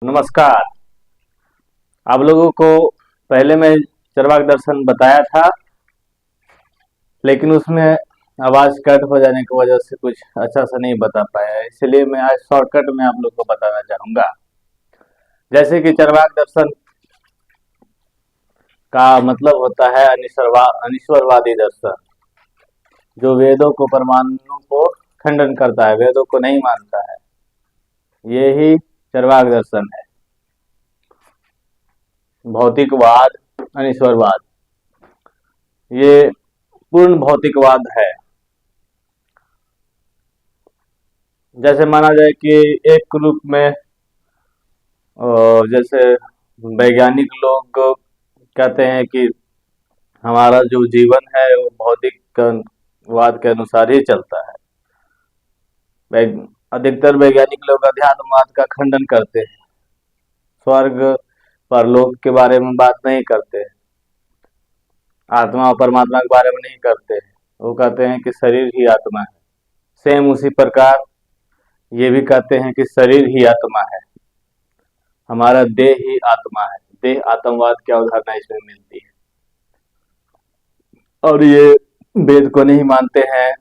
नमस्कार। आप लोगों को पहले मैं चरवाक दर्शन बताया था, लेकिन उसमें आवाज़ कट हो जाने की वजह से कुछ अच्छा सा नहीं बता पाया, इसलिए मैं आज शॉर्टकट में आप लोग को बताना चाहूँगा। जैसे कि चरवाक दर्शन का मतलब होता है अनीश्वरवादी दर्शन, जो वेदों को प्रमाणों को खंडन करता है, वेदों को नहीं मानता है। ये ही चरवाक दर्शन है। भौतिकवाद, अनीश्वरवाद, ये पूर्ण भौतिकवाद है। जैसे माना जाए कि एक रूप में जैसे वैज्ञानिक लोग कहते हैं कि हमारा जो जीवन है वो भौतिकवाद के अनुसार ही चलता है। अधिकतर वैज्ञानिक लोग अध्यात्मवाद का खंडन करते हैं, स्वर्ग परलोक के बारे में बात नहीं करते, आत्मा और परमात्मा के बारे में नहीं करते। वो कहते हैं कि शरीर ही आत्मा है। सेम उसी प्रकार ये भी कहते हैं कि शरीर ही आत्मा है, हमारा देह ही आत्मा है। देह आत्मवाद की अवधारणा इसमें मिलती है। और ये वेद को नहीं मानते हैं।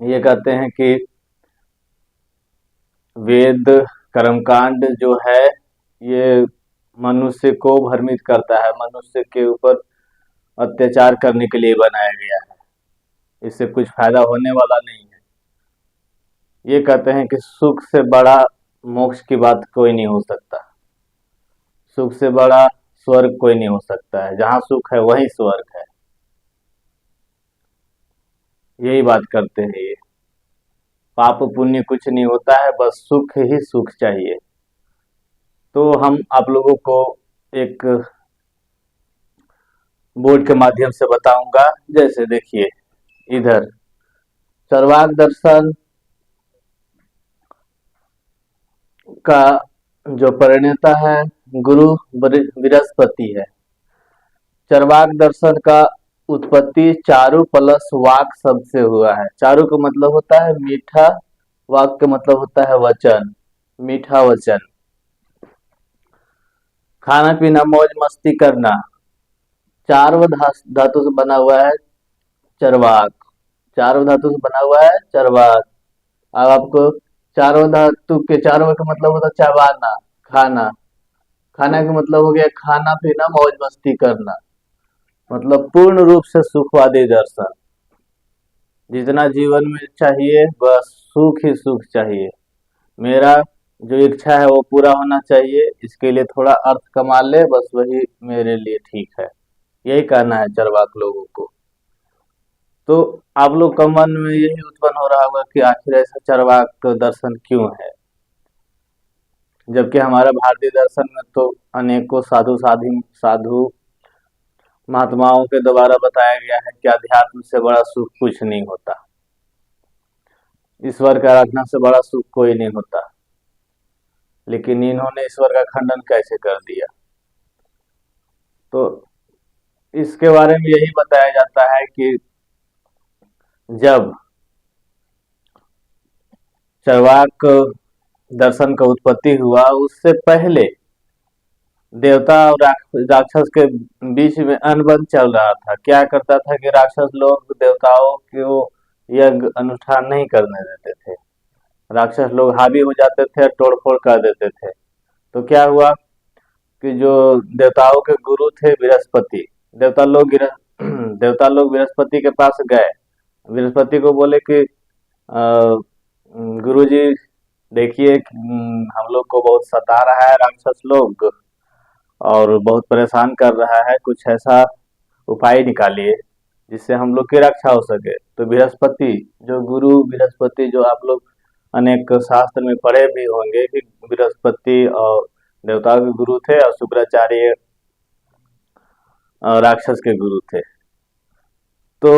ये कहते हैं कि वेद कर्मकांड जो है ये मनुष्य को भ्रमित करता है, मनुष्य के ऊपर अत्याचार करने के लिए बनाया गया है, इससे कुछ फायदा होने वाला नहीं है। ये कहते हैं कि सुख से बड़ा मोक्ष की बात कोई नहीं हो सकता, सुख से बड़ा स्वर्ग कोई नहीं हो सकता है, जहाँ सुख है वही स्वर्ग है। यही बात करते हैं ये। पाप पुण्य कुछ नहीं होता है, बस सुख ही सुख चाहिए। तो हम आप लोगों को एक बोर्ड के माध्यम से बताऊंगा। जैसे देखिए इधर चरवाक दर्शन का जो प्रणेता है गुरु बृहस्पति है। चरवाक दर्शन का उत्पत्ति चारु प्लस वाक शब्द से हुआ है। चारु का मतलब होता है मीठा, वाक का मतलब होता है वचन, मीठा वचन। खाना पीना मौज मस्ती करना, चारव धातु से बना हुआ है चरवाक, चारव धातु से बना हुआ है चरवाक। अब आपको चारों धातु के चारों का मतलब होता है चबाना, खाना। खाना का मतलब हो गया खाना पीना मौज मस्ती करना, मतलब पूर्ण रूप से सुखवादी दर्शन। जितना जीवन में चाहिए बस सुख ही सुख चाहिए, मेरा जो इच्छा है वो पूरा होना चाहिए, इसके लिए थोड़ा अर्थ कमा ले, बस वही मेरे लिए ठीक है। यही कहना है चरवाक लोगों को। तो आप लोग का मन में यही उत्पन्न हो रहा होगा कि आखिर ऐसा चरवाक दर्शन क्यों है, जबकि हमारा भारतीय दर्शन में तो अनेकों साधु महात्माओं के द्वारा बताया गया है कि अध्यात्म से बड़ा सुख कुछ नहीं होता, ईश्वर का आराधना से बड़ा सुख कोई नहीं होता। लेकिन इन्होंने ईश्वर का खंडन कैसे कर दिया? तो इसके बारे में यही बताया जाता है कि जब चरवाक दर्शन का उत्पत्ति हुआ उससे पहले देवता और राक्षस के बीच में अनबन चल रहा था। क्या करता था कि राक्षस लोग देवताओं को यज्ञ अनुष्ठान नहीं करने देते थे, राक्षस लोग हावी हो जाते थे और तोड़फोड़ कर देते थे। तो क्या हुआ कि जो देवताओं के गुरु थे बृहस्पति, देवता लोग बृहस्पति के पास गए, बृहस्पति को बोले कि गुरुजी देखिए हम लोग को बहुत सता रहा है राक्षस लोग और बहुत परेशान कर रहा है, कुछ ऐसा उपाय निकालिए जिससे हम लोग की रक्षा हो सके। तो बृहस्पति जो गुरु बृहस्पति जो आप लोग अनेक शास्त्र में पढ़े भी होंगे कि बृहस्पति और देवताओं के गुरु थे और शुक्राचार्य राक्षस के गुरु थे। तो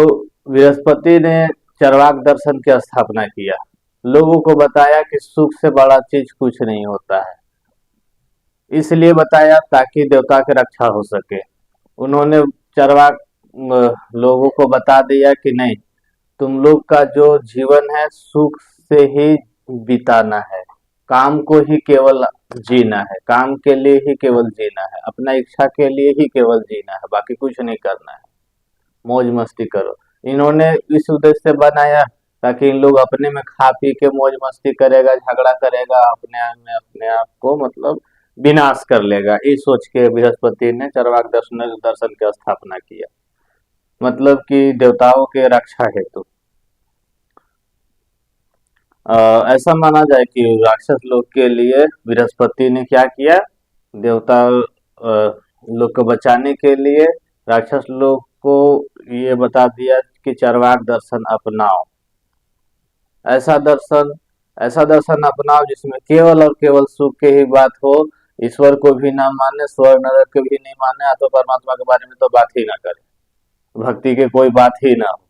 बृहस्पति ने चरवाक दर्शन की स्थापना किया, लोगों को बताया कि सुख से बड़ा चीज कुछ नहीं होता है, इसलिए बताया ताकि देवता की रक्षा हो सके। उन्होंने चरवाक लोगों को बता दिया कि नहीं, तुम लोग का जो जीवन है सुख से ही बिताना है, काम को ही केवल जीना है, काम के लिए ही केवल जीना है, अपना इच्छा के लिए ही केवल जीना है, बाकी कुछ नहीं करना है, मौज मस्ती करो। इन्होंने इस उद्देश्य से बनाया ताकि इन लोग अपने में खा पी के मौज मस्ती करेगा, झगड़ा करेगा, अपने आप में अपने आप को मतलब विनाश कर लेगा। इस सोच के बृहस्पति ने चरवाक दर्शन दर्शन की स्थापना किया, मतलब कि देवताओं के रक्षा हेतु। ऐसा माना जाए कि राक्षस लोग के लिए बृहस्पति ने क्या किया, देवता लोग को बचाने के लिए राक्षस लोग को ये बता दिया कि चरवाक दर्शन अपनाओ। ऐसा दर्शन ऐसा दर्शन अपनाओ जिसमें केवल और केवल सुख की ही बात हो, ईश्वर को भी ना माने, स्वर्ग नरक को भी नहीं माने, अथवा परमात्मा के बारे में तो बात ही ना करे, भक्ति की कोई बात ही ना हो।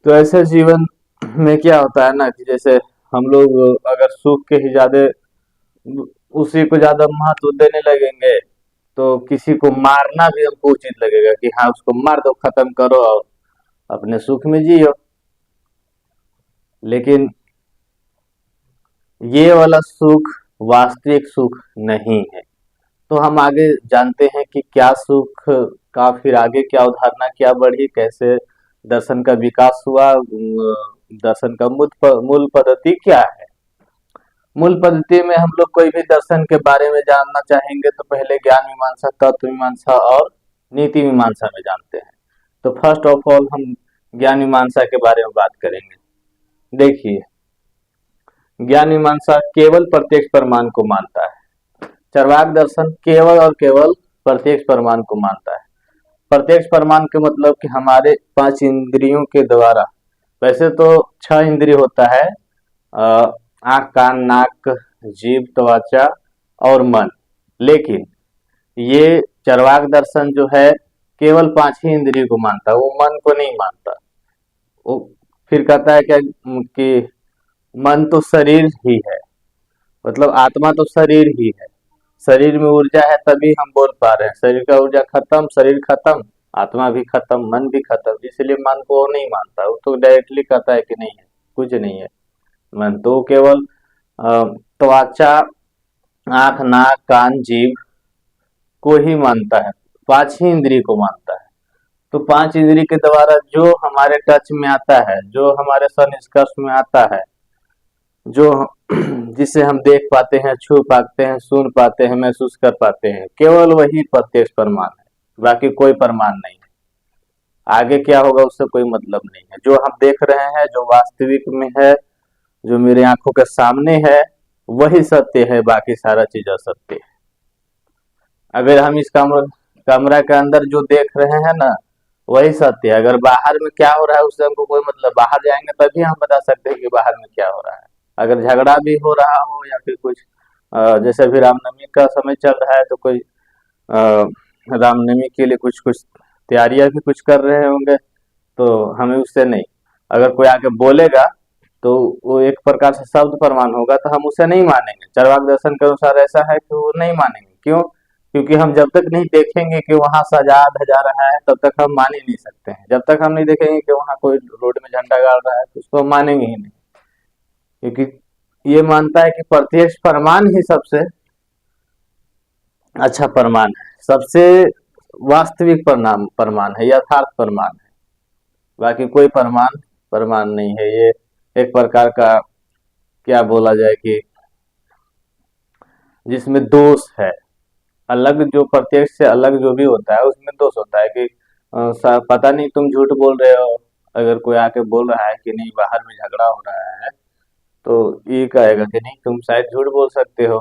तो ऐसे जीवन में क्या होता है ना कि जैसे हम लोग अगर सुख के ही ज्यादा उसी को ज्यादा महत्व देने लगेंगे तो किसी को मारना भी हमको उचित लगेगा कि हाँ उसको मार दो, खत्म करो और अपने सुख में जियो। लेकिन ये वाला सुख वास्तविक सुख नहीं है। तो हम आगे जानते हैं कि क्या सुख का फिर आगे क्या अवधारणा क्या बढ़ी, कैसे दर्शन का विकास हुआ, दर्शन का मूल पद्धति क्या है। मूल पद्धति में हम लोग कोई भी दर्शन के बारे में जानना चाहेंगे तो पहले ज्ञान मीमांसा, तत्व मीमांसा और नीति मीमांसा में जानते हैं। तो फर्स्ट ऑफ ऑल हम ज्ञान मीमांसा के बारे में बात करेंगे। देखिए, ज्ञान मीमांसा केवल प्रत्यक्ष प्रमाण को मानता है, चरवाक दर्शन केवल और केवल प्रत्यक्ष प्रमाण को मानता है। प्रत्यक्ष प्रमाण के मतलब कि हमारे 5 इंद्रियों के द्वारा, वैसे तो 6 इंद्रिय होता है, आंख, कान, नाक, जीभ, त्वचा और मन, लेकिन ये चरवाक दर्शन जो है केवल 5 ही इंद्रियों को मानता है, वो मन को नहीं मानता। वो फिर कहता है क्या कि मन तो शरीर ही है, मतलब आत्मा तो शरीर ही है, शरीर में ऊर्जा है तभी हम बोल पा रहे हैं, शरीर का ऊर्जा खत्म, शरीर खत्म, आत्मा भी खत्म, मन भी खत्म, इसलिए मन को वो नहीं मानता। वो तो डायरेक्टली कहता है कि नहीं है, कुछ नहीं है मन, तो केवल त्वचा, आंख, नाक, कान, जीभ को ही मानता है, 5 ही इंद्रिय को मानता है। तो 5 इंद्रिय के द्वारा जो हमारे टच में आता है, जो हमारे संस्पर्श में आता है, जो जिसे हम देख पाते हैं, छू पाते हैं, सुन पाते हैं, महसूस कर पाते हैं, केवल वही प्रत्यक्ष प्रमाण है, बाकी कोई प्रमाण नहीं है। आगे क्या होगा उससे कोई मतलब नहीं है। जो हम देख रहे हैं, जो वास्तविक में है, जो मेरे आंखों के सामने है, वही सत्य है, बाकी सारा चीज असत्य है। अगर हम इस कमरा के अंदर जो देख रहे हैं ना, वही सत्य है। अगर बाहर में क्या हो रहा है उससे हमको कोई मतलब, बाहर जाएंगे तभी हम बता सकते हैं कि बाहर में क्या हो रहा है। अगर झगड़ा भी हो रहा हो या फिर कुछ जैसे अभी रामनवमी का समय चल रहा है तो कोई रामनवमी के लिए कुछ कुछ तैयारियां भी कुछ कर रहे होंगे, तो हमें उससे नहीं, अगर कोई आके बोलेगा तो वो एक प्रकार से शब्द प्रमाण होगा, तो हम उसे नहीं मानेंगे। चरवाक दर्शन के अनुसार ऐसा है कि वो नहीं मानेंगे। क्यों? क्योंकि हम जब तक नहीं देखेंगे कि वहां सजा धजा रहा है तब तक हम मान ही नहीं सकते हैं। जब तक हम नहीं देखेंगे कि वहां कोई रोड में झंडा गाड़ रहा है तो उसको हम मानेंगे ही नहीं, क्योंकि ये मानता है कि प्रत्यक्ष प्रमाण ही सबसे अच्छा प्रमाण है, सबसे वास्तविक प्रमाण है, यथार्थ प्रमाण है, बाकी कोई प्रमाण नहीं है। ये एक प्रकार का क्या बोला जाए कि जिसमें दोष है, अलग जो प्रत्यक्ष से अलग जो भी होता है उसमें दोष होता है कि पता नहीं तुम झूठ बोल रहे हो। अगर कोई आके बोल रहा है कि नहीं बाहर में झगड़ा हो रहा है तो ये कहेगा कि नहीं तुम शायद झूठ बोल सकते हो,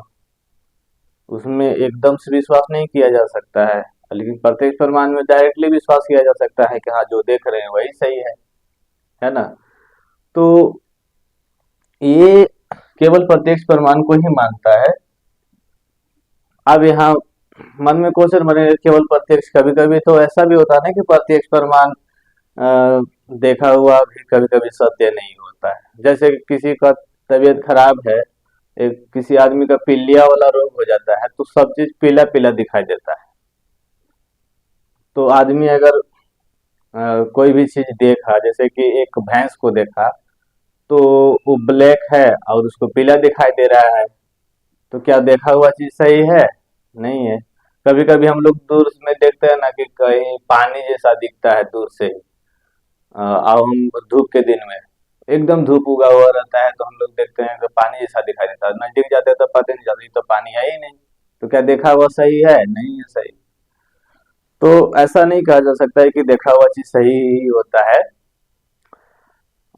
उसमें एकदम से विश्वास नहीं किया जा सकता है। लेकिन प्रत्यक्ष प्रमाण में डायरेक्टली विश्वास किया जा सकता है कि हाँ जो देख रहे हैं वही सही है ना। तो ये केवल प्रत्यक्ष प्रमाण को ही मानता है। अब यहाँ मन में क्वेश्चन बनेगा केवल प्रत्यक्ष, कभी कभी तो ऐसा भी होता है ना कि प्रत्यक्ष प्रमाण देखा हुआ भी कभी कभी सत्य नहीं होता है। जैसे किसी का तबीयत खराब है, एक किसी आदमी का पीलिया वाला रोग हो जाता है तो सब चीज पीला पीला दिखाई देता है। तो आदमी अगर कोई भी चीज देखा, जैसे कि एक भैंस को देखा तो वो ब्लैक है और उसको पीला दिखाई दे रहा है, तो क्या देखा हुआ चीज सही है? नहीं है। कभी कभी हम लोग दूर में देखते हैं ना कि कहीं पानी जैसा दिखता है दूर से, और हम धूप के दिन में एकदम धूप उगा हुआ रहता है तो हम लोग देखते हैं कि पानी जैसा दिखाई देता है, नजदीक जाते हैं तो पता नहीं चलता, ये तो पानी है ही नहीं। तो क्या देखा हुआ सही है? नहीं है सही। तो ऐसा नहीं कहा जा सकता है कि देखा हुआ चीज सही ही होता है।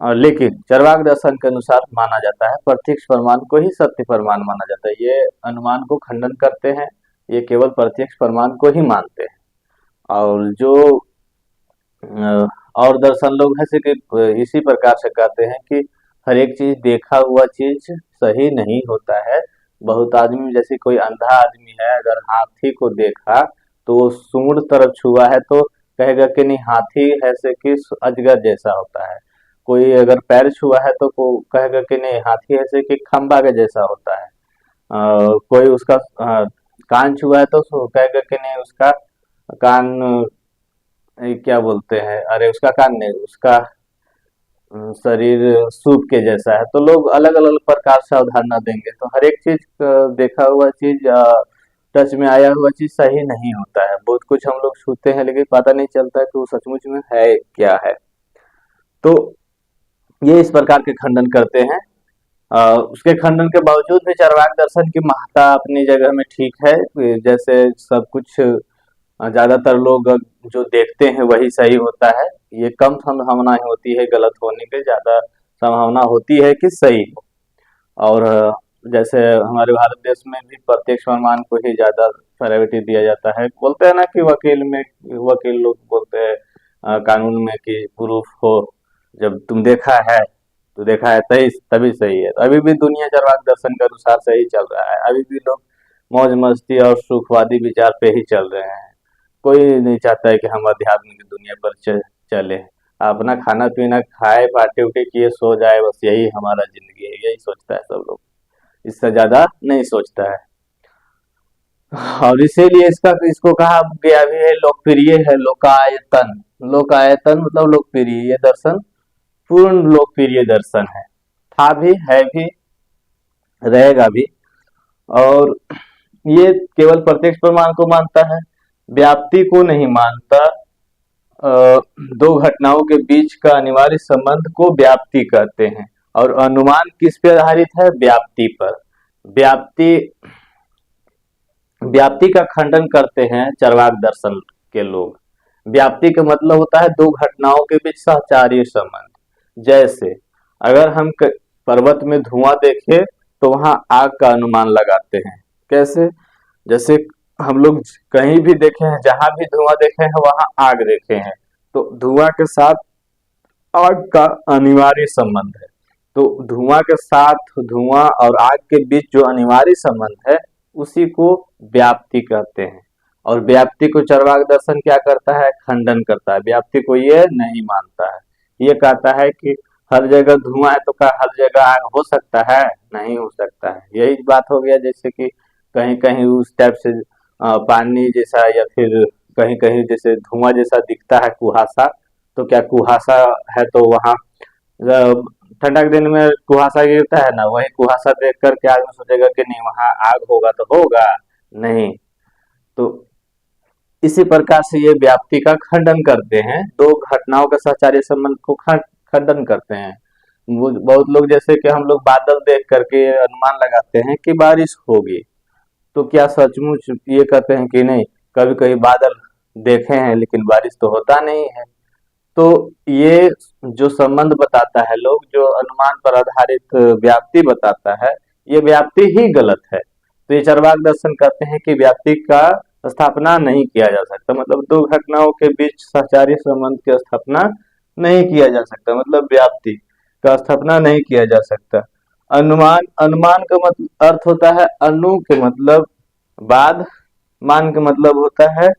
लेकिन चरवाक दर्शन के अनुसार माना जाता है प्रत्यक्ष प्रमाण को ही सत्य प्रमाण माना जाता है। ये अनुमान को खंडन करते हैं, ये केवल प्रत्यक्ष प्रमाण को ही मानते हैं। और जो अ, और दर्शन लोग हैं कि इसी प्रकार से कहते हैं कि हर एक चीज देखा हुआ चीज सही नहीं होता है। बहुत आदमी, जैसे कोई अंधा आदमी है, अगर हाथी को देखा तो वो सूंड तरफ छुआ है तो कहेगा कि नहीं हाथी ऐसे कि अजगर जैसा होता है। कोई अगर पैर छुआ है तो को कहेगा कि नहीं हाथी ऐसे कि खंबा के जैसा होता है। कोई उसका कान छुआ है तो कहेगा कि नहीं उसका कान, क्या बोलते हैं, अरे उसका कान नहीं, उसका शरीर सूप के जैसा है। तो लोग अलग अलग प्रकार से अवधारणा देंगे। तो हर एक चीज देखा हुआ चीज, टच में आया हुआ चीज सही नहीं होता है। बहुत कुछ हम लोग छूते हैं लेकिन पता नहीं चलता है कि वो सचमुच में है क्या है। तो ये इस प्रकार के खंडन करते हैं। उसके खंडन के बावजूद भी चरवाक दर्शन की महत्ता अपनी जगह में ठीक है। जैसे सब कुछ ज्यादातर लोग जो देखते हैं वही सही होता है, ये कम संभावना होती है गलत होने की, ज्यादा संभावना होती है कि सही हो। और जैसे हमारे भारत देश में भी प्रत्यक्ष प्रमाण को ही ज्यादा प्रायोरिटी दिया जाता है। बोलते हैं ना कि वकील लोग बोलते हैं कानून में कि प्रूफ हो, जब तुम देखा है तो देखा है तभी तभी सही है। तो अभी भी दुनिया चरवाक दर्शन के अनुसार सही चल रहा है। अभी भी लोग मौज मस्ती और सुखवादी विचार पे ही चल रहे हैं। कोई नहीं चाहता है कि हम अध्यात्म की दुनिया पर चले। अपना खाना पीना खाए, पार्टी उटी किए, सो जाए, बस यही हमारा जिंदगी है, यही सोचता है सब लोग, इससे ज्यादा नहीं सोचता है। और इसीलिए इसको कहा गया भी है, लोकप्रिय है, लोकायतन। लोकायतन मतलब लोकप्रिय, ये दर्शन पूर्ण लोकप्रिय दर्शन है, था भी, है भी, रहेगा भी। और ये केवल प्रत्यक्ष प्रमाण को मानता है, व्याप्ति को नहीं मानता। दो घटनाओं के बीच का अनिवार्य संबंध को व्याप्ति कहते हैं। और अनुमान किस पे आधारित है? व्याप्ति पर। व्याप्ति व्याप्ति का खंडन करते हैं चरवाक दर्शन के लोग। व्याप्ति का मतलब होता है दो घटनाओं के बीच सहचारी संबंध। जैसे अगर हम पर्वत में धुआं देखें तो वहां आग का अनुमान लगाते हैं। कैसे? जैसे हम लोग कहीं भी देखे हैं, जहां भी धुआं देखे हैं वहां आग देखे हैं, तो धुआं के साथ आग का अनिवार्य संबंध है। तो धुआं के साथ धुआं और आग के बीच जो अनिवार्य संबंध है उसी को व्याप्ति कहते हैं। और व्याप्ति को चरवाक दर्शन क्या करता है? खंडन करता है। व्याप्ति को ये नहीं मानता है, ये कहता है कि हर जगह धुआं है तो क्या हर जगह आग हो सकता है? नहीं हो सकता है। यही बात हो गया, जैसे कि कहीं कहीं उस टाइप से पानी जैसा या फिर कहीं कहीं जैसे धुआं जैसा दिखता है कुहासा, तो क्या कुहासा है तो वहां ठंडा के दिन में कुहासा गिरता है ना, वही कुहासा देख करके आदमी सोचेगा कि नहीं वहां आग होगा तो होगा नहीं। तो इसी प्रकार से ये व्याप्ति का खंडन करते हैं, दो घटनाओं के सहचारी संबंध को खंडन करते हैं। बहुत लोग, जैसे कि हम लोग बादल देख करके अनुमान लगाते हैं कि बारिश होगी, तो क्या सचमुच ये कहते हैं कि नहीं कभी कभी बादल देखे हैं लेकिन बारिश तो होता नहीं है। तो ये जो संबंध बताता है लोग, जो अनुमान पर आधारित व्याप्ति बताता है, ये व्याप्ति ही गलत है। तो ये चरवाक दर्शन कहते हैं कि व्याप्ति का स्थापना नहीं किया जा सकता, मतलब दो घटनाओं के बीच सहचारी संबंध की स्थापना नहीं किया जा सकता, मतलब व्याप्ति का स्थापना नहीं किया जा सकता। अनुमान, अनुमान का मतलब अर्थ होता है अनु के मतलब बाद, मान का मतलब होता है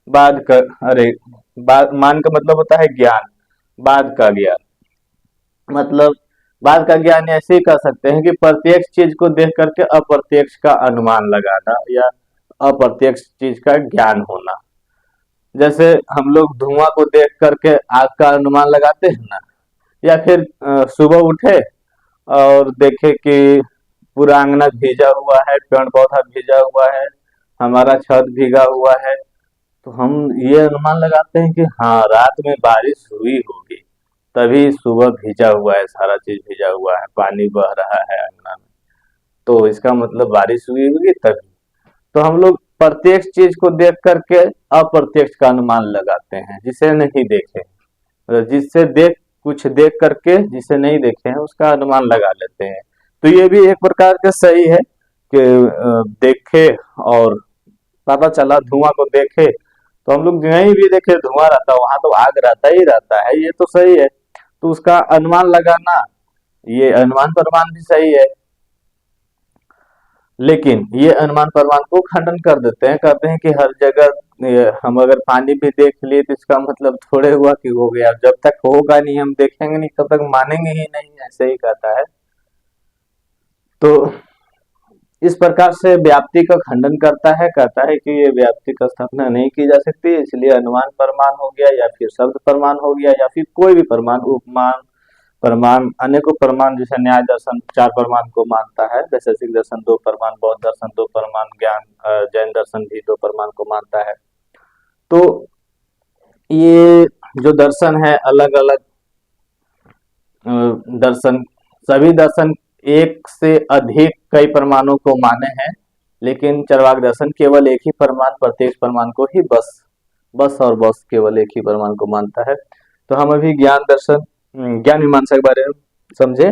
बाद का, अरे मान का मतलब होता है ज्ञान, बाद का ज्ञान। मतलब बाद का ज्ञान ऐसे ही कह सकते हैं कि प्रत्यक्ष चीज को देख करके अप्रत्यक्ष का अनुमान लगाना या अप्रत्यक्ष चीज का ज्ञान होना। जैसे हम लोग धुआं को देख करके आग का अनुमान लगाते हैं ना, या फिर सुबह उठे और देखे कि पूरा आंगना भीजा हुआ है, पेड़ पौधा भीजा हुआ है, हमारा छत भीगा हुआ है, तो हम ये अनुमान लगाते हैं कि हाँ रात में बारिश हुई होगी, तभी सुबह भीजा हुआ है, सारा चीज भीजा हुआ है, पानी बह रहा है आंगना में, तो इसका मतलब बारिश हुई होगी तभी। तो हम लोग प्रत्यक्ष चीज को देख करके अप्रत्यक्ष का अनुमान लगाते हैं, जिसे नहीं देखे, जिससे कुछ देख करके जिसे नहीं देखे हैं उसका अनुमान लगा लेते हैं। तो ये भी एक प्रकार का सही है कि देखे और पता चला, धुआं को देखे तो हम लोग कहीं भी देखे धुआं रहता है वहां तो आग रहता ही रहता है, ये तो सही है, तो उसका अनुमान लगाना, ये अनुमान प्रमाण भी सही है। लेकिन ये अनुमान प्रमाण को खंडन कर देते हैं, कहते हैं कि हर जगह हम अगर पानी भी देख लिए तो इसका मतलब थोड़े हुआ कि हो गया, जब तक होगा नहीं हम देखेंगे नहीं तब तक मानेंगे ही नहीं, ऐसे ही कहता है। तो इस प्रकार से व्याप्ति का खंडन करता है, कहता है कि ये व्याप्ति का स्थापना नहीं की जा सकती, इसलिए अनुमान प्रमाण हो गया या फिर शब्द प्रमाण हो गया या फिर कोई भी प्रमाण, उपमान प्रमाण, अनेकों प्रमाण, जैसे न्याय दर्शन 4 प्रमाण को मानता है, वैशेषिक दर्शन 2 प्रमाण, बौद्ध दर्शन 2 प्रमाण, जैन दर्शन भी 2 प्रमाण को मानता है। तो ये जो दर्शन है अलग अलग दर्शन, सभी दर्शन एक से अधिक कई प्रमाणों को माने हैं, लेकिन चरवाक दर्शन केवल एक ही प्रमाण, प्रत्येक प्रमाण को ही बस और बस केवल एक ही प्रमाण को मानता है। तो हम अभी ज्ञान दर्शन, ज्ञान मीमांसा के बारे में समझे,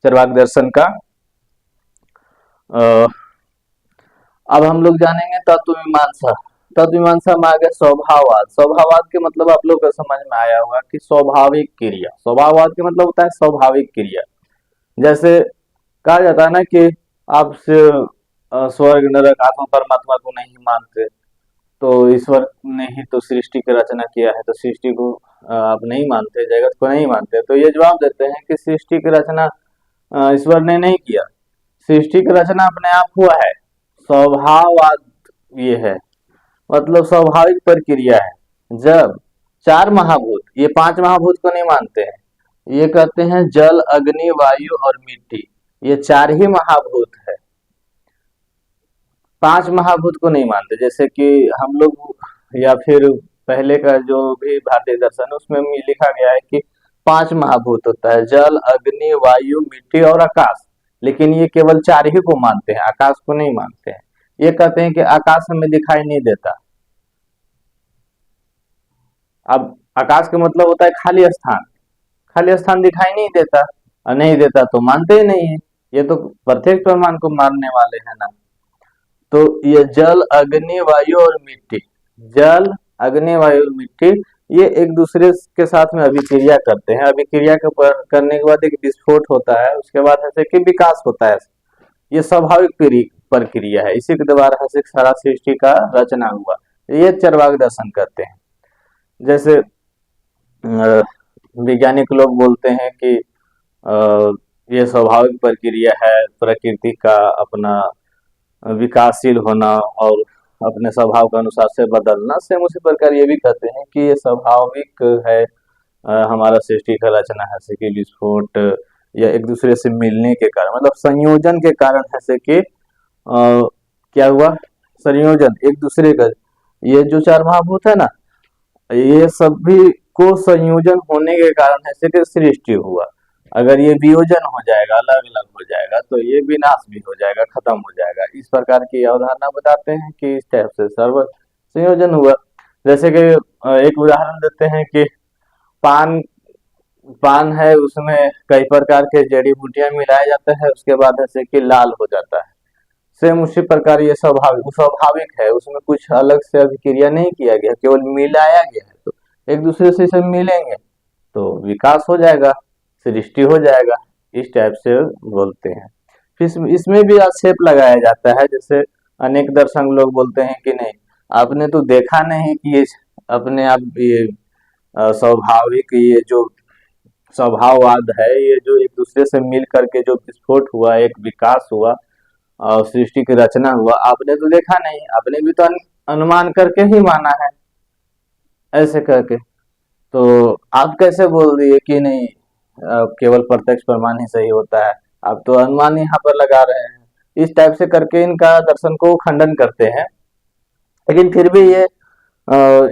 चरवाक दर्शन का। अब हम लोग जानेंगे तत्व मीमांसा। तत्व मीमांसा में आ गया स्वभाववाद। स्वभाववाद के मतलब आप लोग को समझ में आया होगा कि स्वाभाविक क्रिया, स्वभाववाद के मतलब होता है स्वाभाविक क्रिया। जैसे कहा जाता है ना कि आप स्वर्ग नरक आत्मा परमात्मा को नहीं मानते, तो ईश्वर ने ही तो सृष्टि की रचना किया है, तो सृष्टि को आप नहीं मानते, जगत को नहीं मानते, तो ये जवाब देते हैं कि सृष्टि की रचना ईश्वर ने नहीं किया, सृष्टि की रचना अपने आप हुआ है, स्वभाववाद ये है, मतलब स्वाभाविक प्रक्रिया है। जब 4 महाभूत, ये 5 महाभूत को नहीं मानते हैं, ये कहते हैं जल अग्नि वायु और मिट्टी, ये 4 ही महाभूत है, 5 महाभूत को नहीं मानते। जैसे कि हम लोग या फिर पहले का जो भी भारतीय दर्शन है उसमें लिखा गया है कि 5 महाभूत होता है, जल अग्नि वायु मिट्टी और आकाश, लेकिन ये केवल 4 ही को मानते हैं, आकाश को नहीं मानते हैं। ये कहते हैं कि आकाश हमें दिखाई नहीं देता। अब आकाश का मतलब होता है खाली स्थान, खाली स्थान दिखाई नहीं देता, और नहीं देता तो मानते ही नहीं है, ये तो प्रत्येक प्रमाण को मानने वाले हैं ना। तो ये जल अग्नि वायु और मिट्टी, जल अग्नि वायु और मिट्टी ये एक दूसरे के साथ में अभिक्रिया करते हैं, अभिक्रिया करने के बाद एक विस्फोट होता है, उसके बाद ऐसे कि विकास होता है, ये स्वाभाविक प्रक्रिया है, इसी के द्वारा ऐसे सारा सृष्टि का रचना हुआ, ये चरवाक दर्शन करते हैं। जैसे वैज्ञानिक लोग बोलते हैं कि ये स्वाभाविक प्रक्रिया है, प्रकृति का अपना विकासशील होना और अपने स्वभाव के अनुसार से बदलना, सेम उसी प्रकार ये भी कहते हैं कि ये स्वाभाविक है, हमारा सृष्टि का रचना है, जैसे कि विस्फोट या एक दूसरे से मिलने के कारण, मतलब संयोजन के कारण, जैसे कि क्या हुआ, संयोजन एक दूसरे का, ये जो 4 महाभूत है ना, ये सभी को संयोजन होने के कारण ऐसे कि सृष्टि हुआ। अगर ये वियोजन हो जाएगा, अलग अलग हो जाएगा, तो ये विनाश भी हो जाएगा, खत्म हो जाएगा, इस प्रकार की अवधारणा बताते हैं कि इस टाइप से सर्व संयोजन हुआ। जैसे कि एक उदाहरण देते हैं कि पान है, उसमें कई प्रकार के जड़ी बूटियां मिलाए जाते हैं, उसके बाद ऐसे कि लाल हो जाता है, सेम उसी प्रकार ये स्वाभाविक है, उसमें कुछ अलग से अभिक्रिया नहीं किया गया, केवल मिलाया गया है, तो एक दूसरे से सब मिलेंगे तो विकास हो जाएगा, सृष्टि हो जाएगा, इस टाइप से बोलते हैं। फिर इसमें भी आक्षेप लगाया जाता है, जैसे अनेक दर्शन लोग बोलते हैं कि नहीं, आपने तो देखा नहीं कि ये अपने आप ये स्वाभाविक, ये जो स्वभाववाद है, ये जो एक दूसरे से मिल करके जो विस्फोट हुआ, एक विकास हुआ और सृष्टि की रचना हुआ, आपने तो देखा नहीं, आपने भी तो अनुमान करके ही माना है, ऐसे करके, तो आप कैसे बोल दिए कि नहीं केवल प्रत्यक्ष प्रमाण ही सही होता है, आप तो अनुमान यहाँ पर लगा रहे हैं। इस टाइप से करके इनका दर्शन को खंडन करते हैं। लेकिन फिर भी ये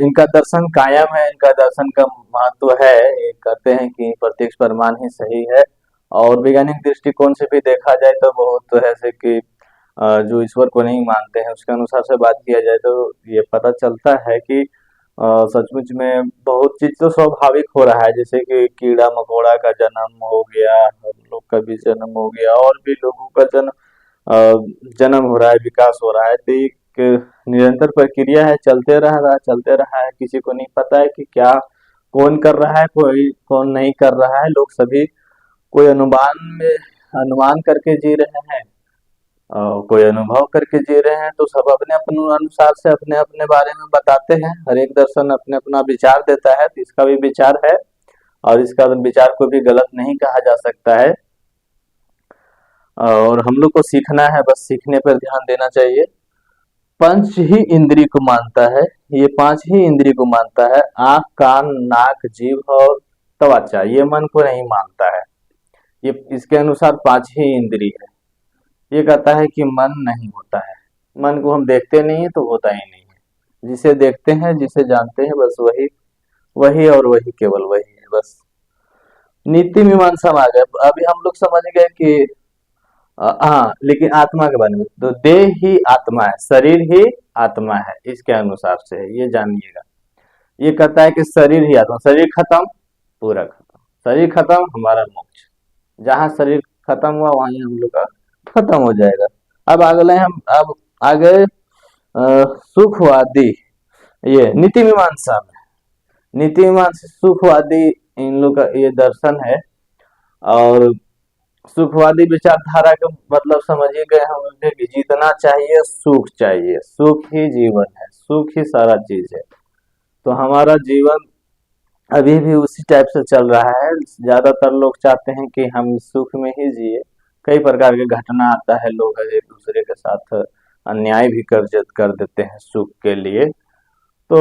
इनका दर्शन कायम है, इनका दर्शन का महत्व है। ये कहते हैं कि प्रत्यक्ष प्रमाण ही सही है। और वैज्ञानिक दृष्टिकोण से भी देखा जाए तो बहुत ऐसे कि जो ईश्वर को नहीं मानते हैं उसके अनुसार से बात किया जाए तो ये पता चलता है कि सचमुच में बहुत चीज तो स्वाभाविक हो रहा है, जैसे कि कीड़ा मकोड़ा का जन्म हो गया, हम लोग का भी जन्म हो गया, और भी लोगों का जन्म हो रहा है, विकास हो रहा है। तो एक निरंतर प्रक्रिया है, चलते रहा है, किसी को नहीं पता है कि क्या कौन कर रहा है, कोई कौन नहीं कर रहा है। लोग सभी कोई अनुमान करके जी रहे हैं, कोई अनुभव करके जी रहे हैं। तो सब अपने अपने अनुसार से अपने अपने बारे में बताते हैं, हर एक दर्शन अपने अपना विचार देता है, तो इसका भी विचार है और इसका विचार को भी गलत नहीं कहा जा सकता है। और हम लोग को सीखना है, बस सीखने पर ध्यान देना चाहिए। पंच ही इंद्री को मानता है, ये पांच ही इंद्री को मानता है, आंख कान नाक जीभ और त्वचा, ये मन को नहीं मानता है। ये इसके अनुसार पांच ही इंद्री है। ये कहता है कि मन नहीं होता है, मन को हम देखते नहीं है तो होता ही नहीं है। जिसे देखते हैं जिसे जानते हैं बस वही वही और वही केवल वही है बस। नीति मीमांसा में आ गए। अभी हम लोग समझ गए कि हाँ, लेकिन आत्मा के बारे में तो देह ही आत्मा है, शरीर ही आत्मा है, इसके अनुसार से है, ये जानिएगा। ये कहता है कि शरीर ही आत्मा, शरीर खत्म पूरा खत्म, शरीर खत्म हमारा मोक्ष, जहाँ शरीर खत्म हुआ वहीं हम लोग का खत्म हो जाएगा। अब आगे सुखवादी, ये नीति मीमांसा में, नीति मीमांसा सुखवादी इन लोग का ये दर्शन है। और सुखवादी विचारधारा का मतलब समझिए गए हम लोग कि जितना चाहिए सुख चाहिए, सुख ही जीवन है, सुख ही सारा चीज है। तो हमारा जीवन अभी भी उसी टाइप से चल रहा है। ज्यादातर लोग चाहते हैं कि हम सुख में ही जिए। कई प्रकार के घटना आता है, लोग एक दूसरे के साथ अन्याय भी कर देते हैं सुख के लिए। तो